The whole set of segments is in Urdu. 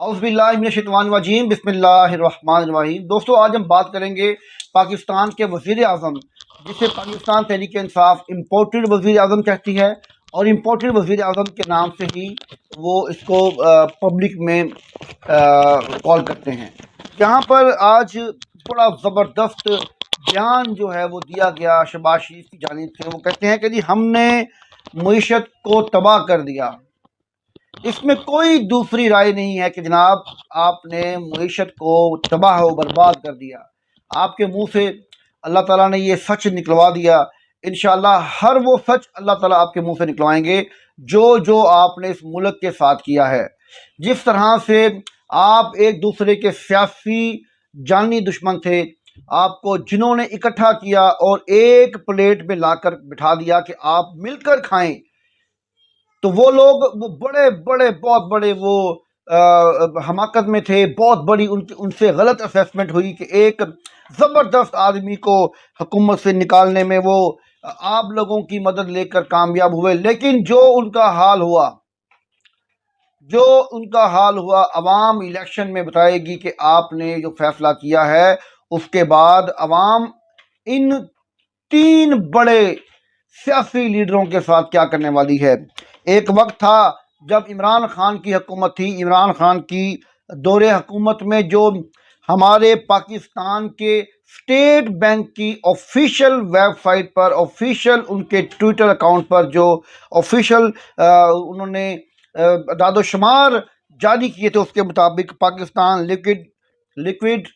اعوذ باللہ من الشیطان الرجیم بسم اللہ الرحمن الرحیم۔ دوستو آج ہم بات کریں گے پاکستان کے وزیر اعظم، جسے پاکستان تحریک انصاف امپورٹڈ وزیر اعظم کہتی ہے، اور امپورٹڈ وزیر اعظم کے نام سے ہی وہ اس کو پبلک میں کال کرتے ہیں۔ یہاں پر آج بڑا زبردست بیان جو ہے وہ دیا گیا شہباز شریف کی جانب سے۔ وہ کہتے ہیں کہ جی ہم نے معیشت کو تباہ کر دیا۔ اس میں کوئی دوسری رائے نہیں ہے کہ جناب آپ نے معیشت کو تباہ و برباد کر دیا۔ آپ کے منہ سے اللہ تعالیٰ نے یہ سچ نکلوا دیا۔ انشاءاللہ ہر وہ سچ اللہ تعالیٰ آپ کے منہ سے نکلوائیں گے جو آپ نے اس ملک کے ساتھ کیا ہے۔ جس طرح سے آپ ایک دوسرے کے سیاسی جانی دشمن تھے، آپ کو جنہوں نے اکٹھا کیا اور ایک پلیٹ میں لا کر بٹھا دیا کہ آپ مل کر کھائیں، تو وہ لوگ وہ بہت بڑے وہ حماقت میں تھے۔ بہت بڑی ان سے غلط اسیسمنٹ ہوئی کہ ایک زبردست آدمی کو حکومت سے نکالنے میں وہ آپ لوگوں کی مدد لے کر کامیاب ہوئے۔ لیکن جو ان کا حال ہوا عوام الیکشن میں بتائے گی کہ آپ نے جو فیصلہ کیا ہے۔ اس کے بعد عوام ان تین بڑے سیاسی لیڈروں کے ساتھ کیا کرنے والی ہے۔ ایک وقت تھا جب عمران خان کی حکومت تھی۔ عمران خان کی دور حکومت میں جو ہمارے پاکستان کے اسٹیٹ بینک کی آفیشیل ویب سائٹ پر، آفیشیل ان کے ٹویٹر اکاؤنٹ پر جو آفیشیل انہوں نے اعداد و شمار جاری کیے تھے، اس کے مطابق Pakistan liquid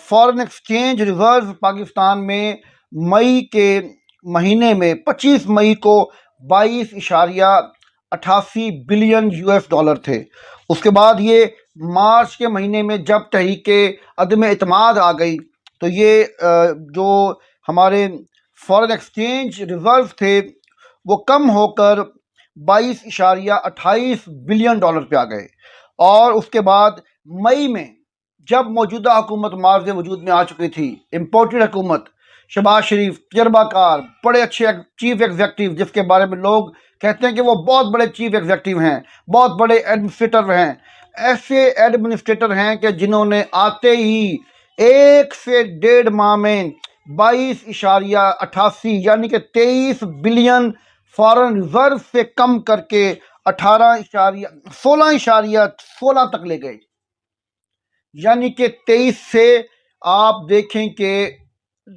foreign exchange reserve Pakistan میں مئی کے مہینے میں 25 مئی کو 22.88 بلین US تھے۔ اس کے بعد یہ مارچ کے مہینے میں جب تحریک عدم اعتماد آ گئی تو یہ جو ہمارے فارن ایکسچینج ریزرو تھے وہ کم ہو کر 22.28 بلین پہ آ گئے۔ اور اس کے بعد مئی میں جب موجودہ حکومت معرض وجود میں آ چکی تھی، امپورٹڈ حکومت، شہباز شریف تجربہ کار، بڑے اچھے چیف ایگزیکٹو، جس کے بارے میں لوگ کہتے ہیں کہ وہ بہت بڑے چیف ایگزیکٹو ہیں، بہت بڑے ایڈمنسٹریٹر ہیں۔ ایسے ایڈمنسٹریٹر ہیں کہ جنہوں نے آتے ہی 1 سے 1.5 ماہ میں 22.88 یعنی کہ 23 بلین فارن ریزرو سے کم کر کے 16.16 تک لے گئے۔ یعنی کہ 23 سے آپ دیکھیں کہ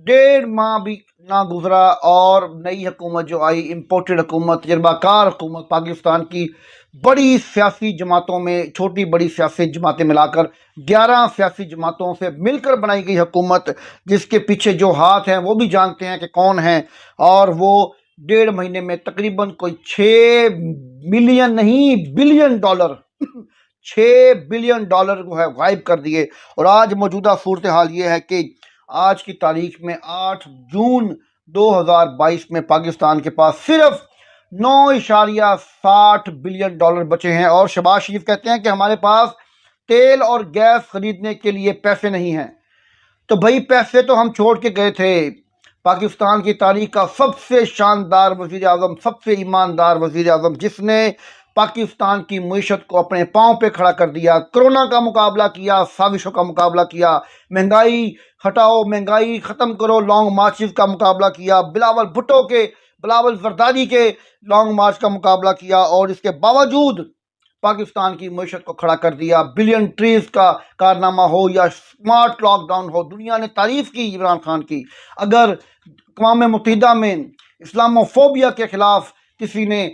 1.5 ماہ بھی نہ گزرا اور نئی حکومت جو آئی، امپورٹڈ حکومت، تجربہ کار حکومت، پاکستان کی بڑی سیاسی جماعتوں میں چھوٹی بڑی سیاسی جماعتیں ملا کر 11 سیاسی جماعتوں سے مل کر بنائی گئی حکومت، جس کے پیچھے جو ہاتھ ہیں وہ بھی جانتے ہیں کہ کون ہیں۔ اور وہ 1.5 مہینے میں تقریباً کوئی 6 ملین نہیں بلین ڈالر 6 بلین ڈالر کو ہے غائب کر دیے۔ اور آج موجودہ صورتحال یہ ہے کہ آج کی تاریخ میں 8 جون 2022 میں پاکستان کے پاس صرف 9.60 بلین ڈالر بچے ہیں۔ اور شہباز شریف کہتے ہیں کہ ہمارے پاس تیل اور گیس خریدنے کے لیے پیسے نہیں ہیں۔ تو بھائی پیسے تو ہم چھوڑ کے گئے تھے۔ پاکستان کی تاریخ کا سب سے شاندار وزیر اعظم، سب سے ایماندار وزیر اعظم، جس نے پاکستان کی معیشت کو اپنے پاؤں پہ کھڑا کر دیا، کرونا کا مقابلہ کیا، سازشوں کا مقابلہ کیا، مہنگائی ہٹاؤ، مہنگائی ختم کرو، لانگ مارچز کا مقابلہ کیا، بلاول زرداری کے لانگ مارچ کا مقابلہ کیا، اور اس کے باوجود پاکستان کی معیشت کو کھڑا کر دیا۔ بلین ٹریز کا کارنامہ ہو یا سمارٹ لاک ڈاؤن ہو، دنیا نے تعریف کی عمران خان کی۔ اگر اقوام متحدہ میں اسلاموفوبیا کے خلاف کسی نے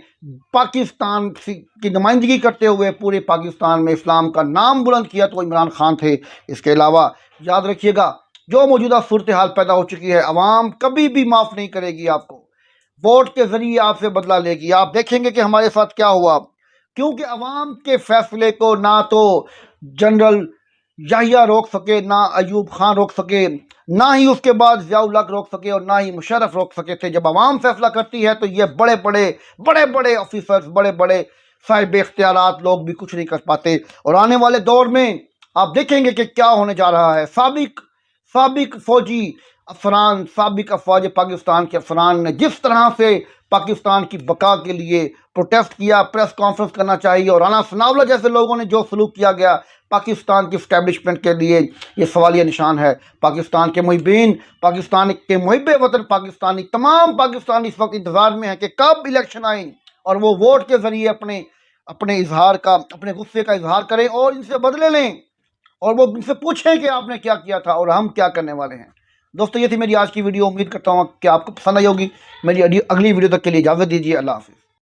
پاکستان کی نمائندگی کرتے ہوئے پورے پاکستان میں اسلام کا نام بلند کیا تو عمران خان تھے۔ اس کے علاوہ یاد رکھیے گا، جو موجودہ صورتحال پیدا ہو چکی ہے، عوام کبھی بھی معاف نہیں کرے گی آپ کو، ووٹ کے ذریعے آپ سے بدلہ لے گی۔ آپ دیکھیں گے کہ ہمارے ساتھ کیا ہوا، کیونکہ عوام کے فیصلے کو نہ تو جنرل یحییٰ روک سکے، نہ ایوب خان روک سکے، نہ ہی اس کے بعد ضیاء الحق روک سکے، اور نہ ہی مشرف روک سکے تھے۔ جب عوام فیصلہ کرتی ہے تو یہ بڑے بڑے آفیسرز، بڑے بڑے صاحب اختیارات لوگ بھی کچھ نہیں کر پاتے۔ اور آنے والے دور میں آپ دیکھیں گے کہ کیا ہونے جا رہا ہے۔ سابق فوجی افسران، سابق افواج پاکستان کے افسران نے جس طرح سے پاکستان کی بقا کے لیے پروٹیسٹ کیا، پریس کانفرنس کرنا چاہیے، اور رانا ثناءاللہ جیسے لوگوں نے جو سلوک کیا گیا پاکستان کی اسٹیبلشمنٹ کے لیے، یہ سوالیہ نشان ہے۔ پاکستان کے محبین، پاکستان کے محب وطن پاکستانی، تمام پاکستانی اس وقت انتظار میں ہیں کہ کب الیکشن آئیں اور وہ ووٹ کے ذریعے اپنے اظہار کا، اپنے غصے کا اظہار کریں اور ان سے بدلے لیں، اور وہ ان سے پوچھیں کہ آپ نے کیا کیا تھا اور ہم کیا کرنے والے ہیں۔ دوستو یہ تھی میری آج کی ویڈیو، امید کرتا ہوں کہ آپ کو پسند آئی ہوگی۔ میری اگلی ویڈیو تک کے لیے اجازت دیجیے، اللہ حافظ۔